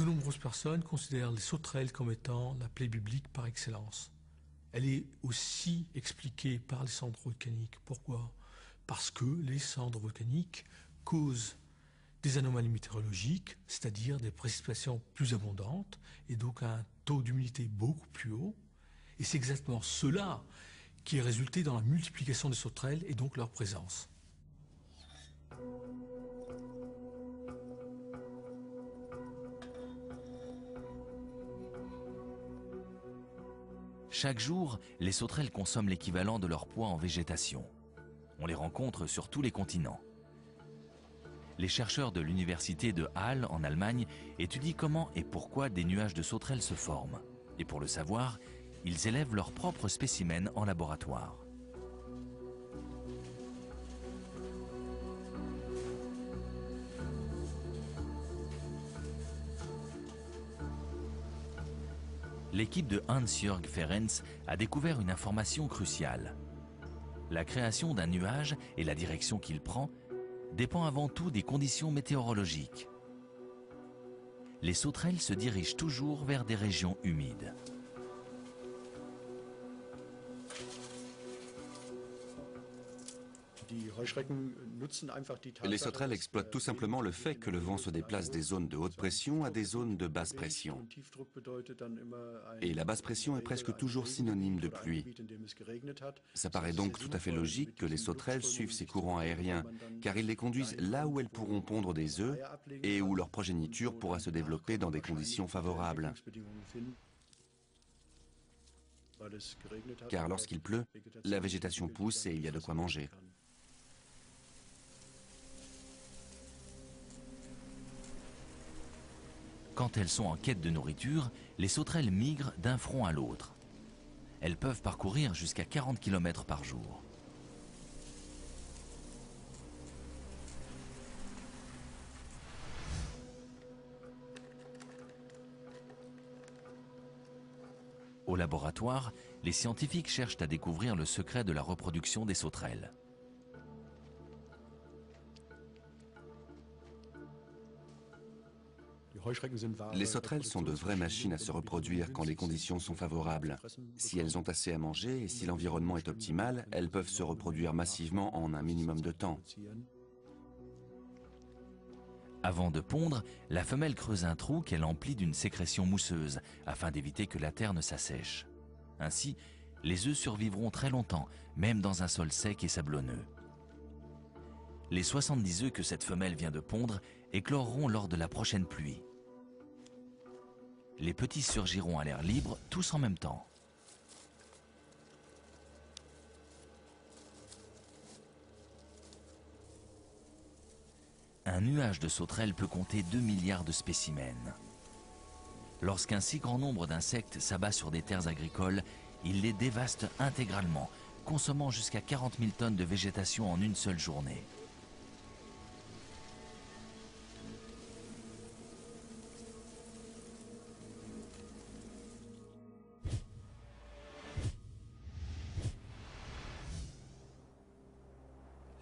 De nombreuses personnes considèrent les sauterelles comme étant la plaie biblique par excellence. Elle est aussi expliquée par les cendres volcaniques. Pourquoi? Parce que les cendres volcaniques causent des anomalies météorologiques, c'est-à-dire des précipitations plus abondantes et donc un taux d'humidité beaucoup plus haut. Et c'est exactement cela qui est résulté dans la multiplication des sauterelles et donc leur présence. Chaque jour, les sauterelles consomment l'équivalent de leur poids en végétation. On les rencontre sur tous les continents. Les chercheurs de l'université de Halle, en Allemagne, étudient comment et pourquoi des nuages de sauterelles se forment. Et pour le savoir, ils élèvent leurs propres spécimens en laboratoire. L'équipe de Hans-Jörg Ferenc a découvert une information cruciale. La création d'un nuage et la direction qu'il prend dépend avant tout des conditions météorologiques. Les sauterelles se dirigent toujours vers des régions humides. Les sauterelles exploitent tout simplement le fait que le vent se déplace des zones de haute pression à des zones de basse pression. Et la basse pression est presque toujours synonyme de pluie. Ça paraît donc tout à fait logique que les sauterelles suivent ces courants aériens, car ils les conduisent là où elles pourront pondre des œufs et où leur progéniture pourra se développer dans des conditions favorables. Car lorsqu'il pleut, la végétation pousse et il y a de quoi manger. Quand elles sont en quête de nourriture, les sauterelles migrent d'un front à l'autre. Elles peuvent parcourir jusqu'à 40 km par jour. Au laboratoire, les scientifiques cherchent à découvrir le secret de la reproduction des sauterelles. Les sauterelles sont de vraies machines à se reproduire quand les conditions sont favorables. Si elles ont assez à manger et si l'environnement est optimal, elles peuvent se reproduire massivement en un minimum de temps. Avant de pondre, la femelle creuse un trou qu'elle emplit d'une sécrétion mousseuse afin d'éviter que la terre ne s'assèche. Ainsi, les œufs survivront très longtemps, même dans un sol sec et sablonneux. Les 70 œufs que cette femelle vient de pondre écloreront lors de la prochaine pluie. Les petits surgiront à l'air libre, tous en même temps. Un nuage de sauterelles peut compter 2 milliards de spécimens. Lorsqu'un si grand nombre d'insectes s'abat sur des terres agricoles, il les dévaste intégralement, consommant jusqu'à 40 000 tonnes de végétation en une seule journée.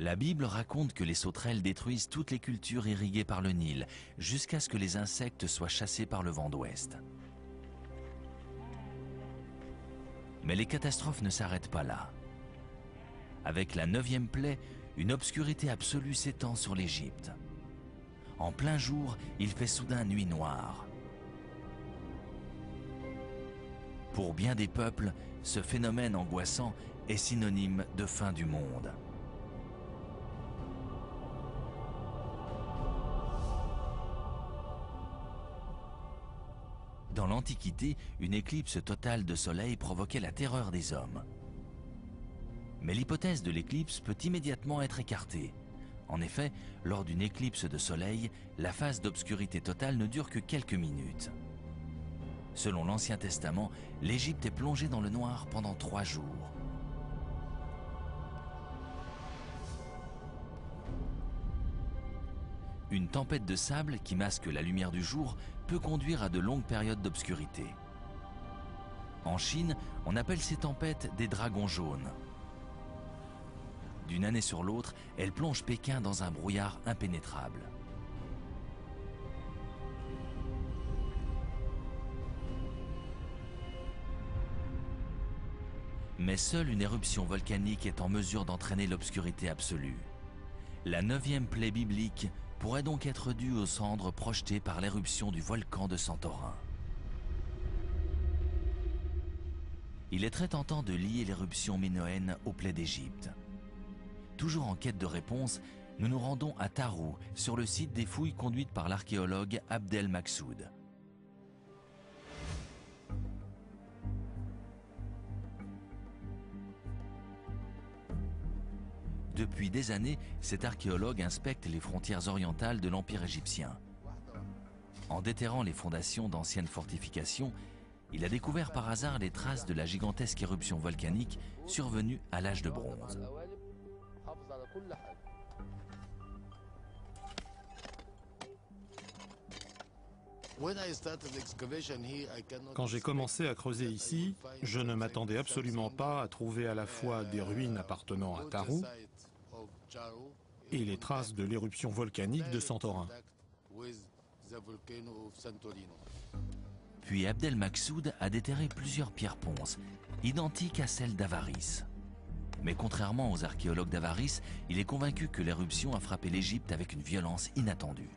La Bible raconte que les sauterelles détruisent toutes les cultures irriguées par le Nil, jusqu'à ce que les insectes soient chassés par le vent d'ouest. Mais les catastrophes ne s'arrêtent pas là. Avec la 9e plaie, une obscurité absolue s'étend sur l'Égypte. En plein jour, il fait soudain nuit noire. Pour bien des peuples, ce phénomène angoissant est synonyme de fin du monde. Dans l'Antiquité, une éclipse totale de soleil provoquait la terreur des hommes. Mais l'hypothèse de l'éclipse peut immédiatement être écartée. En effet, lors d'une éclipse de soleil, la phase d'obscurité totale ne dure que quelques minutes. Selon l'Ancien Testament, l'Égypte est plongée dans le noir pendant 3 jours. Une tempête de sable qui masque la lumière du jour peut conduire à de longues périodes d'obscurité. En Chine, on appelle ces tempêtes des dragons jaunes. D'une année sur l'autre, elles plongent Pékin dans un brouillard impénétrable. Mais seule une éruption volcanique est en mesure d'entraîner l'obscurité absolue. La 9e plaie biblique pourrait donc être due aux cendres projetées par l'éruption du volcan de Santorin. Il est très tentant de lier l'éruption minoenne aux plaies d'Égypte. Toujours en quête de réponse, nous nous rendons à Tarou, sur le site des fouilles conduites par l'archéologue Abdel Maksoud. Depuis des années, cet archéologue inspecte les frontières orientales de l'Empire égyptien. En déterrant les fondations d'anciennes fortifications, il a découvert par hasard les traces de la gigantesque éruption volcanique survenue à l'âge de bronze. Quand j'ai commencé à creuser ici, je ne m'attendais absolument pas à trouver à la fois des ruines appartenant à Tarou et les traces de l'éruption volcanique de Santorin. Puis Abdel Maksoud a déterré plusieurs pierres ponces, identiques à celles d'Avaris. Mais contrairement aux archéologues d'Avaris, il est convaincu que l'éruption a frappé l'Égypte avec une violence inattendue.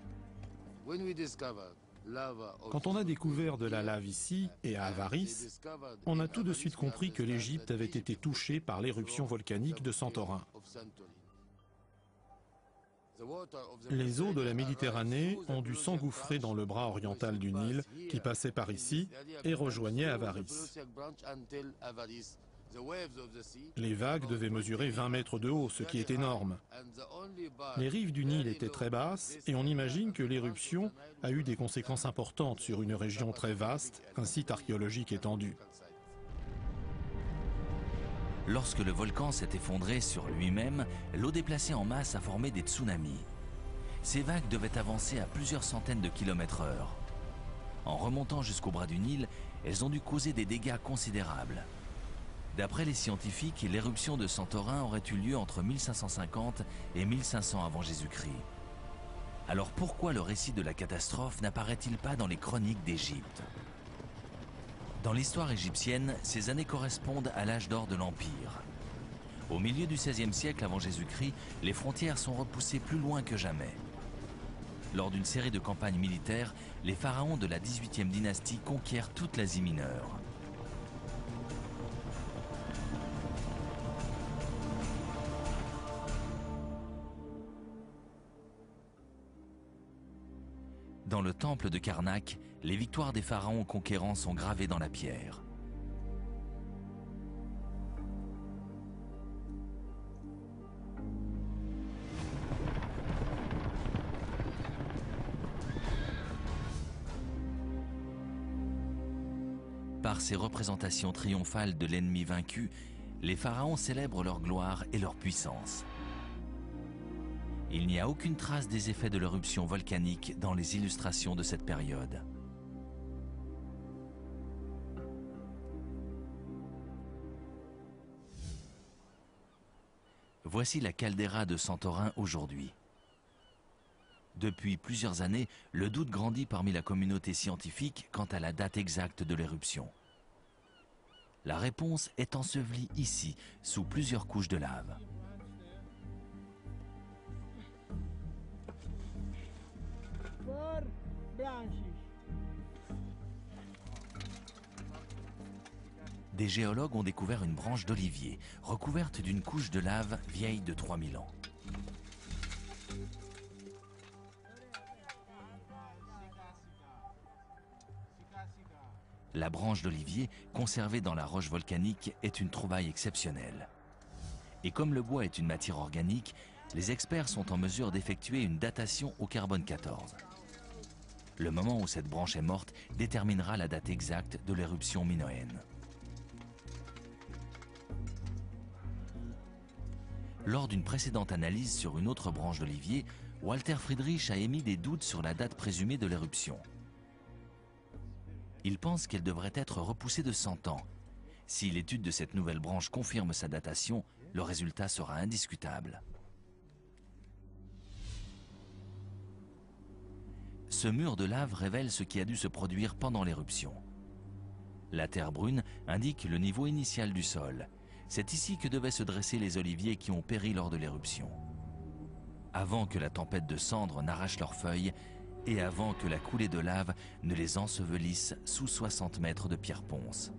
Quand on a découvert de la lave ici et à Avaris, on a tout de suite compris que l'Égypte avait été touchée par l'éruption volcanique de Santorin. Les eaux de la Méditerranée ont dû s'engouffrer dans le bras oriental du Nil qui passait par ici et rejoignait Avaris. Les vagues devaient mesurer 20 mètres de haut, ce qui est énorme. Les rives du Nil étaient très basses et on imagine que l'éruption a eu des conséquences importantes sur une région très vaste, un site archéologique étendu. Lorsque le volcan s'est effondré sur lui-même, l'eau déplacée en masse a formé des tsunamis. Ces vagues devaient avancer à plusieurs centaines de km/h. En remontant jusqu'au bras du Nil, elles ont dû causer des dégâts considérables. D'après les scientifiques, l'éruption de Santorin aurait eu lieu entre 1550 et 1500 avant Jésus-Christ. Alors pourquoi le récit de la catastrophe n'apparaît-il pas dans les chroniques d'Égypte ? Dans l'histoire égyptienne, ces années correspondent à l'âge d'or de l'Empire. Au milieu du XVIe siècle avant Jésus-Christ, les frontières sont repoussées plus loin que jamais. Lors d'une série de campagnes militaires, les pharaons de la XVIIIe dynastie conquièrent toute l'Asie mineure. Dans le temple de Karnak, les victoires des pharaons conquérants sont gravées dans la pierre. Par ces représentations triomphales de l'ennemi vaincu, les pharaons célèbrent leur gloire et leur puissance. Il n'y a aucune trace des effets de l'éruption volcanique dans les illustrations de cette période. Voici la caldeira de Santorin aujourd'hui. Depuis plusieurs années, le doute grandit parmi la communauté scientifique quant à la date exacte de l'éruption. La réponse est ensevelie ici, sous plusieurs couches de lave. Des géologues ont découvert une branche d'olivier, recouverte d'une couche de lave vieille de 3000 ans. La branche d'olivier, conservée dans la roche volcanique, est une trouvaille exceptionnelle. Et comme le bois est une matière organique, les experts sont en mesure d'effectuer une datation au carbone 14. Le moment où cette branche est morte déterminera la date exacte de l'éruption minoenne. Lors d'une précédente analyse sur une autre branche d'olivier, Walter Friedrich a émis des doutes sur la date présumée de l'éruption. Il pense qu'elle devrait être repoussée de 100 ans. Si l'étude de cette nouvelle branche confirme sa datation, le résultat sera indiscutable. Ce mur de lave révèle ce qui a dû se produire pendant l'éruption. La terre brune indique le niveau initial du sol. C'est ici que devaient se dresser les oliviers qui ont péri lors de l'éruption. Avant que la tempête de cendres n'arrache leurs feuilles et avant que la coulée de lave ne les ensevelisse sous 60 mètres de pierre ponce.